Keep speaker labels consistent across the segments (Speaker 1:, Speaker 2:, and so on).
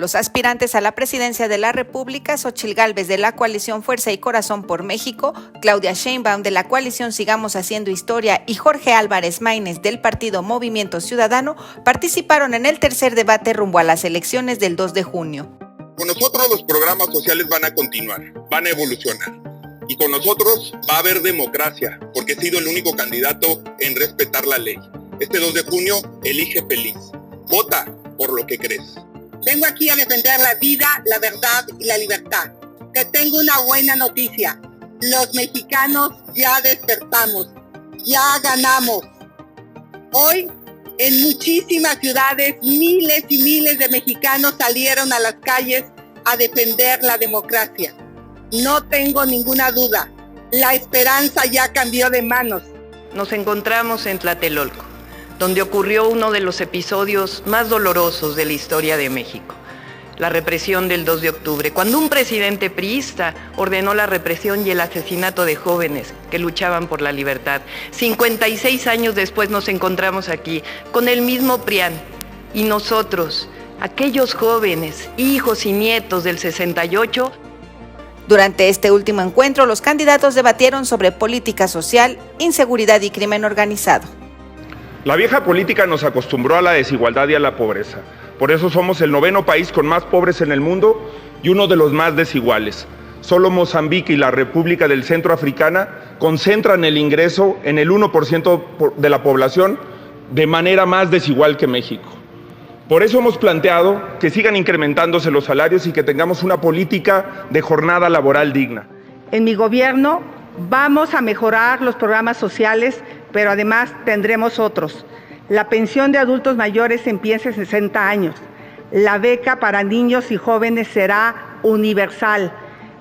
Speaker 1: Los aspirantes a la presidencia de la República, Xóchitl Gálvez de la coalición Fuerza y Corazón por México, Claudia Sheinbaum de la coalición Sigamos Haciendo Historia y Jorge Álvarez Maínez del partido Movimiento Ciudadano participaron en el tercer debate rumbo a las elecciones del 2 de junio.
Speaker 2: Con nosotros los programas sociales van a continuar, van a evolucionar. Y con nosotros va a haber democracia, porque he sido el único candidato en respetar la ley. Este 2 de junio, elige feliz. Vota por lo que crees.
Speaker 3: Vengo aquí a defender la vida, la verdad y la libertad. Te tengo una buena noticia. Los mexicanos ya despertamos, ya ganamos. Hoy, en muchísimas ciudades, miles y miles de mexicanos salieron a las calles a defender la democracia. No tengo ninguna duda, la esperanza ya cambió de manos.
Speaker 4: Nos encontramos en Tlatelolco, donde ocurrió uno de los episodios más dolorosos de la historia de México, la represión del 2 de octubre, cuando un presidente priista ordenó la represión y el asesinato de jóvenes que luchaban por la libertad. 56 años después nos encontramos aquí, con el mismo PRIAN, y nosotros, aquellos jóvenes, hijos y nietos del 68,
Speaker 1: Durante este último encuentro, los candidatos debatieron sobre política social, inseguridad y crimen organizado.
Speaker 5: La vieja política nos acostumbró a la desigualdad y a la pobreza. Por eso somos el 9º país con más pobres en el mundo y uno de los más desiguales. Solo Mozambique y la República del Centro Africana concentran el ingreso en el 1% de la población de manera más desigual que México. Por eso hemos planteado que sigan incrementándose los salarios y que tengamos una política de jornada laboral digna.
Speaker 6: En mi gobierno vamos a mejorar los programas sociales, pero además tendremos otros. La pensión de adultos mayores empieza en 60 años. La beca para niños y jóvenes será universal.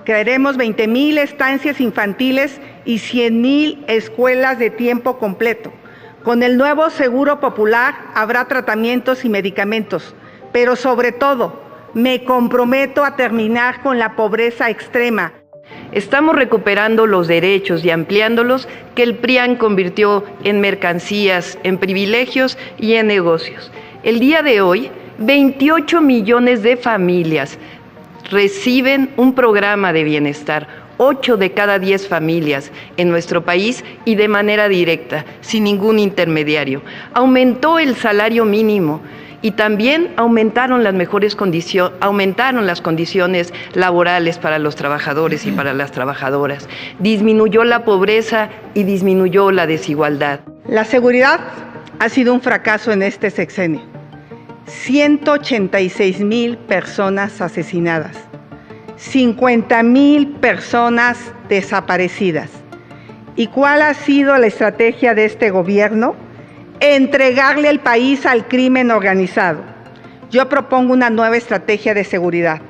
Speaker 6: Crearemos 20,000 estancias infantiles y 100,000 escuelas de tiempo completo. Con el nuevo Seguro Popular habrá tratamientos y medicamentos, pero sobre todo me comprometo a terminar con la pobreza extrema.
Speaker 4: Estamos recuperando los derechos y ampliándolos que el PRIAN convirtió en mercancías, en privilegios y en negocios. El día de hoy, 28 millones de familias reciben un programa de bienestar. 8 de cada 10 familias en nuestro país y de manera directa, sin ningún intermediario. Aumentó el salario mínimo y también aumentaron las condiciones laborales para los trabajadores y para las trabajadoras. Disminuyó la pobreza y disminuyó la desigualdad.
Speaker 6: La seguridad ha sido un fracaso en este sexenio. 186,000 personas asesinadas. 50,000 personas desaparecidas. ¿Y cuál ha sido la estrategia de este gobierno? Entregarle el país al crimen organizado. Yo propongo una nueva estrategia de seguridad.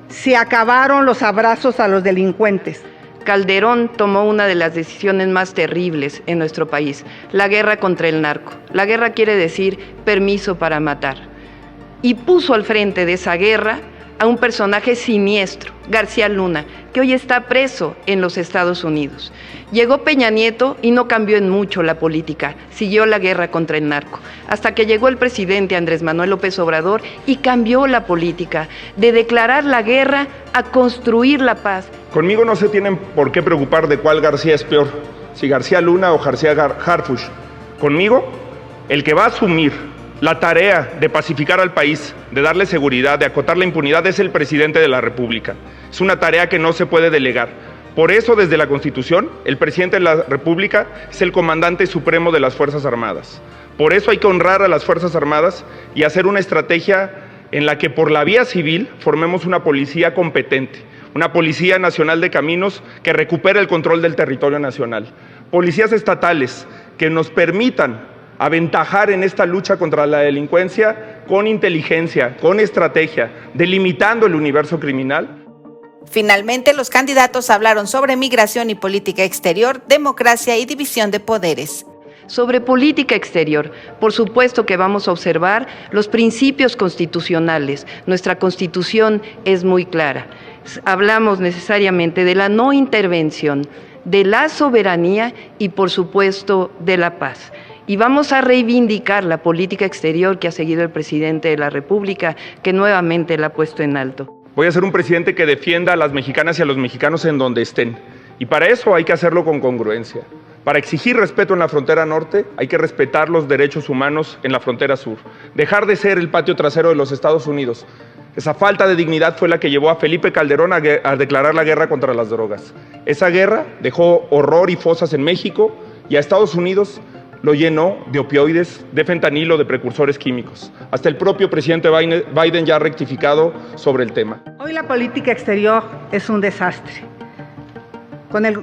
Speaker 6: Se acabaron los abrazos a los delincuentes.
Speaker 4: Calderón tomó una de las decisiones más terribles en nuestro país, la guerra contra el narco. La guerra quiere decir permiso para matar. Y puso al frente de esa guerra a un personaje siniestro, García Luna, que hoy está preso en los Estados Unidos. Llegó Peña Nieto y no cambió en mucho la política, siguió la guerra contra el narco, hasta que llegó el presidente Andrés Manuel López Obrador y cambió la política, de declarar la guerra a construir la paz.
Speaker 5: Conmigo no se tienen por qué preocupar de cuál García es peor, si García Luna o García Harfuch. Conmigo, el que va a asumir la tarea de pacificar al país, de darle seguridad, de acotar la impunidad, es el presidente de la República. Es una tarea que no se puede delegar. Por eso, desde la Constitución, el presidente de la República es el comandante supremo de las Fuerzas Armadas. Por eso hay que honrar a las Fuerzas Armadas y hacer una estrategia en la que por la vía civil formemos una policía competente, una Policía Nacional de Caminos que recupere el control del territorio nacional, policías estatales que nos permitan aventajar en esta lucha contra la delincuencia con inteligencia, con estrategia, delimitando el universo criminal.
Speaker 1: Finalmente, los candidatos hablaron sobre migración y política exterior, democracia y división de poderes.
Speaker 4: Sobre política exterior, por supuesto que vamos a observar los principios constitucionales. Nuestra Constitución es muy clara. Hablamos necesariamente de la no intervención, de la soberanía y, por supuesto, de la paz. y vamos a reivindicar la política exterior que ha seguido el presidente de la República, que nuevamente la ha puesto en alto.
Speaker 5: Voy a ser un presidente que defienda a las mexicanas y a los mexicanos en donde estén. Y para eso hay que hacerlo con congruencia. Para exigir respeto en la frontera norte, hay que respetar los derechos humanos en la frontera sur. Dejar de ser el patio trasero de los Estados Unidos. Esa falta de dignidad fue la que llevó a Felipe Calderón a declarar la guerra contra las drogas. Esa guerra dejó horror y fosas en México y a Estados Unidos lo llenó de opioides, de fentanilo, de precursores químicos. Hasta el propio presidente Biden ya ha rectificado sobre el tema.
Speaker 6: Hoy la política exterior es un desastre. Con el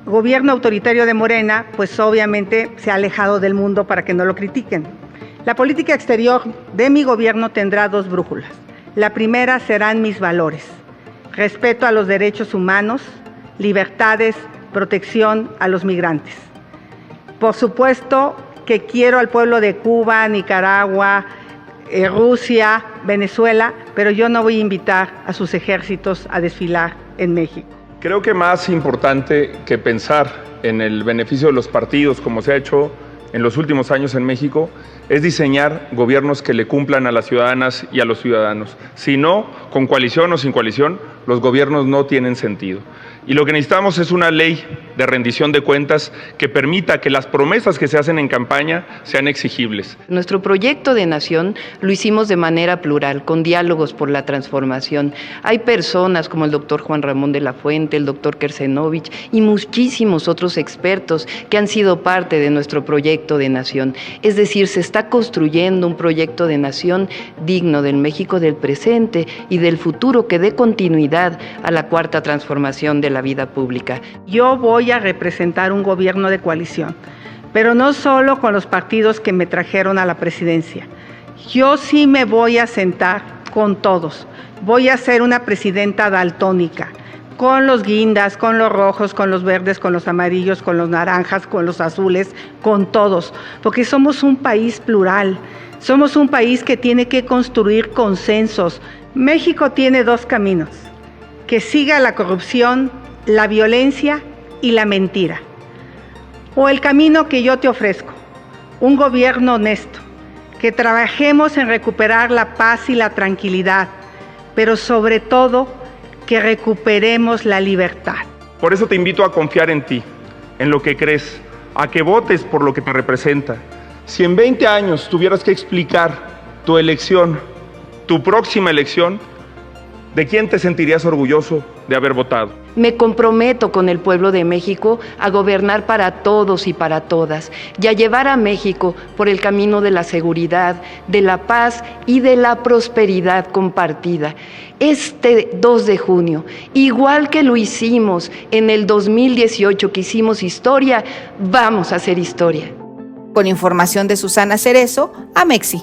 Speaker 6: gobierno autoritario de Morena, pues obviamente se ha alejado del mundo para que no lo critiquen. La política exterior de mi gobierno tendrá 2 brújulas. La primera serán mis valores: respeto a los derechos humanos, libertades, protección a los migrantes. Por supuesto que quiero al pueblo de Cuba, Nicaragua, Rusia, Venezuela, pero yo no voy a invitar a sus ejércitos a desfilar en México.
Speaker 5: Creo que más importante que pensar en el beneficio de los partidos, como se ha hecho en los últimos años en México, es diseñar gobiernos que le cumplan a las ciudadanas y a los ciudadanos. Si no, con coalición o sin coalición, los gobiernos no tienen sentido. Y lo que necesitamos es una ley de rendición de cuentas que permita que las promesas que se hacen en campaña sean exigibles.
Speaker 4: Nuestro proyecto de nación lo hicimos de manera plural, con diálogos por la transformación. Hay personas como el doctor Juan Ramón de la Fuente, el doctor Kersenovich y muchísimos otros expertos que han sido parte de nuestro proyecto de nación. Es decir, se está construyendo un proyecto de nación digno del México del presente y del futuro, que dé continuidad a la cuarta transformación de la vida pública.
Speaker 6: Yo voy a representar un gobierno de coalición, pero no solo con los partidos que me trajeron a la presidencia. Yo sí me voy a sentar con todos. Voy a ser una presidenta daltónica, con los guindas, con los rojos, con los verdes, con los amarillos, con los naranjas, con los azules, con todos, porque somos un país plural, somos un país que tiene que construir consensos. México tiene 2 caminos: que siga la corrupción, la violencia y la mentira. O el camino que yo te ofrezco, un gobierno honesto, que trabajemos en recuperar la paz y la tranquilidad, pero sobre todo que recuperemos la libertad.
Speaker 5: Por eso te invito a confiar en ti, en lo que crees, a que votes por lo que te representa. Si en 20 años tuvieras que explicar tu elección, tu próxima elección, ¿de quién te sentirías orgulloso de haber votado?
Speaker 4: Me comprometo con el pueblo de México a gobernar para todos y para todas, y a llevar a México por el camino de la seguridad, de la paz y de la prosperidad compartida. Este 2 de junio, igual que lo hicimos en el 2018, que hicimos historia, vamos a hacer historia.
Speaker 1: Con información de Susana Cerezo, Amexi.